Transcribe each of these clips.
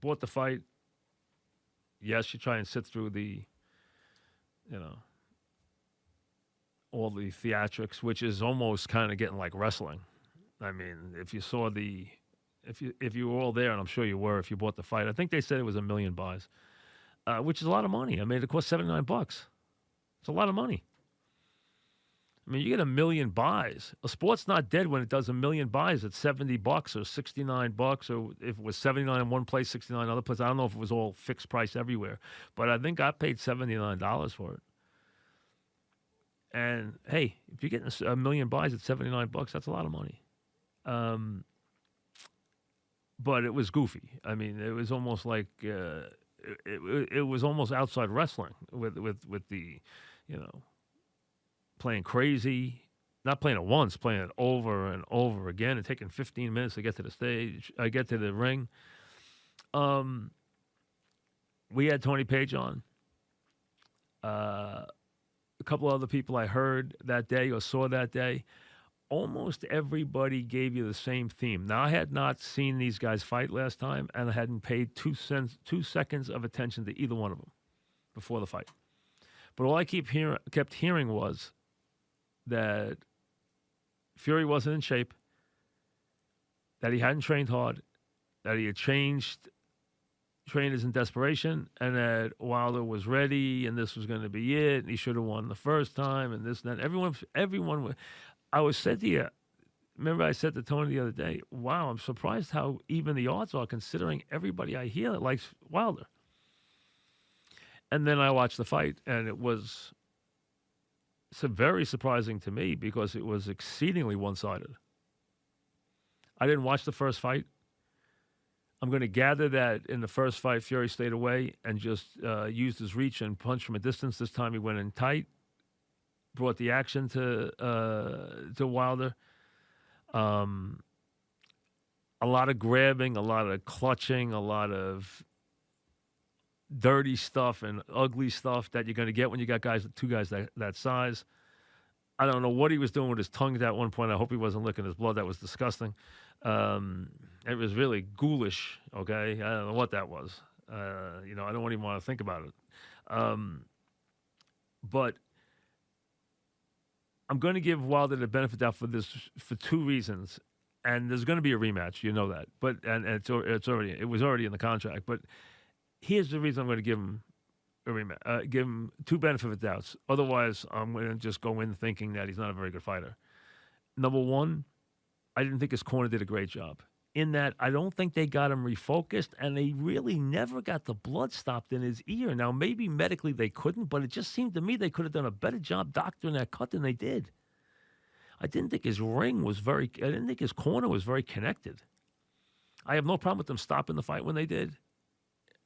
bought the fight. Yes, you try and sit through the, you know, all the theatrics, which is almost kind of getting like wrestling. I mean, if you saw the, if you were all there, and I'm sure you were, if you bought the fight, I think they said it was 1 million buys, which is a lot of money. I mean, it cost $79. It's a lot of money. I mean, you get 1 million buys. A sport's not dead when it does 1 million buys at $70 or $69, or if it was 79 in one place, 69 in other place. I don't know if it was all fixed price everywhere, but I think I paid $79 for it. And hey, if you're getting 1 million buys at $79, that's a lot of money. But it was goofy. I mean, it was almost like it was almost outside wrestling with the, you know, playing crazy, not playing it once, playing it over and over again, and taking 15 minutes to get to the stage. I get to the ring. We had Tony Page on. A couple other people I heard that day or saw that day. Almost everybody gave you the same theme. Now, I had not seen these guys fight last time, and I hadn't paid 2 seconds of attention to either one of them before the fight. But all I kept hearing was that Fury wasn't in shape, that he hadn't trained hard, that he had changed trainers in desperation, and that Wilder was ready, and this was going to be it, and he should have won the first time, and this and that. Everyone. I was said to you, remember I said to Tony the other day, wow, I'm surprised how even the odds are considering everybody I hear that likes Wilder. And then I watched the fight, and it's very surprising to me because it was exceedingly one-sided. I didn't watch the first fight. I'm going to gather that in the first fight, Fury stayed away and just used his reach and punched from a distance. This time he went in tight, brought the action to Wilder. A lot of grabbing, a lot of clutching, a lot of dirty stuff and ugly stuff that you're going to get when you got two guys that size. I don't know what he was doing with his tongue at that one point. I hope he wasn't licking his blood. That was disgusting. It was really ghoulish, okay? I don't know what that was. I don't even want to think about it. But I'm going to give Wilder the benefit of the doubt for this for two reasons. And there's going to be a rematch, you know that. But it was already in the contract. But here's the reason I'm going to give him a rematch. Give him two benefit of the doubts. Otherwise, I'm going to just go in thinking that he's not a very good fighter. Number one, I didn't think his corner did a great job. In that, I don't think they got him refocused, and they really never got the blood stopped in his ear. Now, maybe medically they couldn't, but it just seemed to me they could have done a better job doctoring that cut than they did. I didn't think his I didn't think his corner was very connected. I have no problem with them stopping the fight when they did.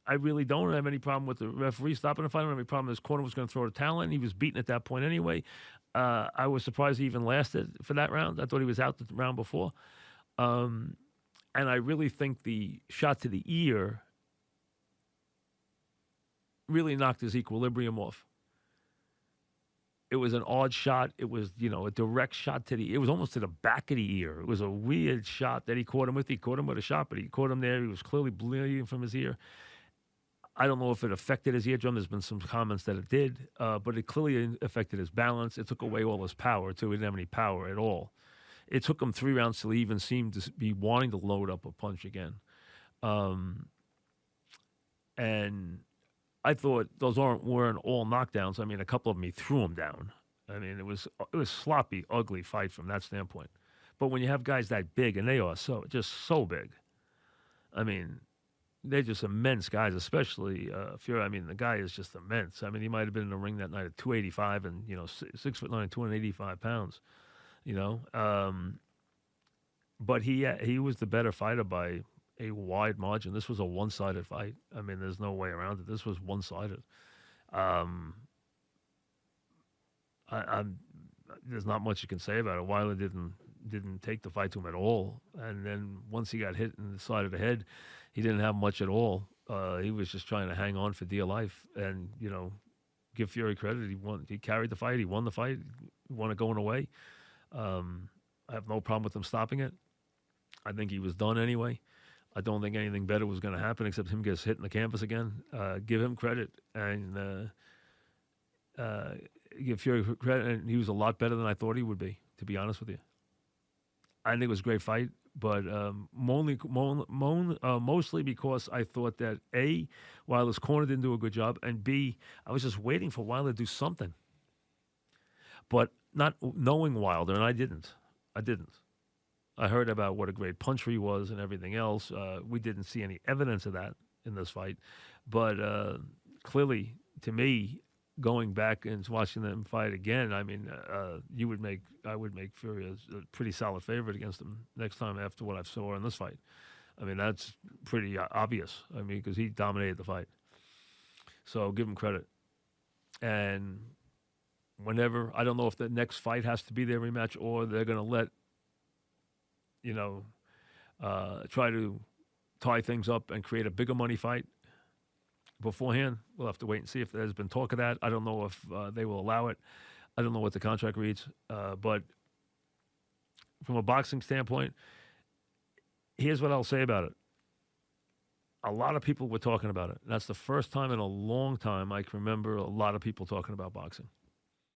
I really don't have any problem with the referee stopping the fight. I don't have any problem his corner was going to throw the towel in. He was beaten at that point anyway. I was surprised he even lasted for that round. I thought he was out the round before. And I really think the shot to the ear really knocked his equilibrium off. It was an odd shot. It was, a direct shot it was almost to the back of the ear. It was a weird shot that he caught him with. He caught him with a shot, but he caught him there. He was clearly bleeding from his ear. I don't know if it affected his eardrum. There's been some comments that it did, but it clearly affected his balance. It took away all his power, too. He didn't have any power at all. It took him 3 rounds till he even seemed to be wanting to load up a punch again. And I thought those weren't all knockdowns. I mean, a couple of them, he threw him down. I mean, it was sloppy, ugly fight from that standpoint. But when you have guys that big, and they are just so big, I mean, they're just immense guys, especially Fury. I mean, the guy is just immense. I mean, he might have been in the ring that night at 285 and, 6'9", 285 pounds. But he was the better fighter by a wide margin. This was a one-sided fight. I mean, there's no way around it. This was one-sided. There's not much you can say about it. Wilder didn't take the fight to him at all. And then once he got hit in the side of the head, he didn't have much at all. He was just trying to hang on for dear life. And, give Fury credit. He carried the fight. He won the fight. He won it going away. I have no problem with him stopping it. I think he was done anyway. I don't think anything better was going to happen except him gets hit in the canvas again. Give him credit and give Fury credit, and he was a lot better than I thought he would be. To be honest with you, I think it was a great fight, but mostly because I thought that A, Wilder's corner didn't do a good job, and B, I was just waiting for Wilder to do something, but not knowing Wilder, and I didn't. I didn't. I heard about what a great puncher he was and everything else. We didn't see any evidence of that in this fight, but clearly, to me, going back and watching them fight again, I mean, I would make Fury a pretty solid favorite against him next time after what I saw in this fight. I mean, that's pretty obvious. I mean, because he dominated the fight, so give him credit. And whenever, I don't know if the next fight has to be their rematch or they're going to let try to tie things up and create a bigger money fight beforehand. We'll have to wait and see if there's been talk of that. I don't know if they will allow it. I don't know what the contract reads. But from a boxing standpoint, here's what I'll say about it. A lot of people were talking about it. That's the first time in a long time I can remember a lot of people talking about boxing.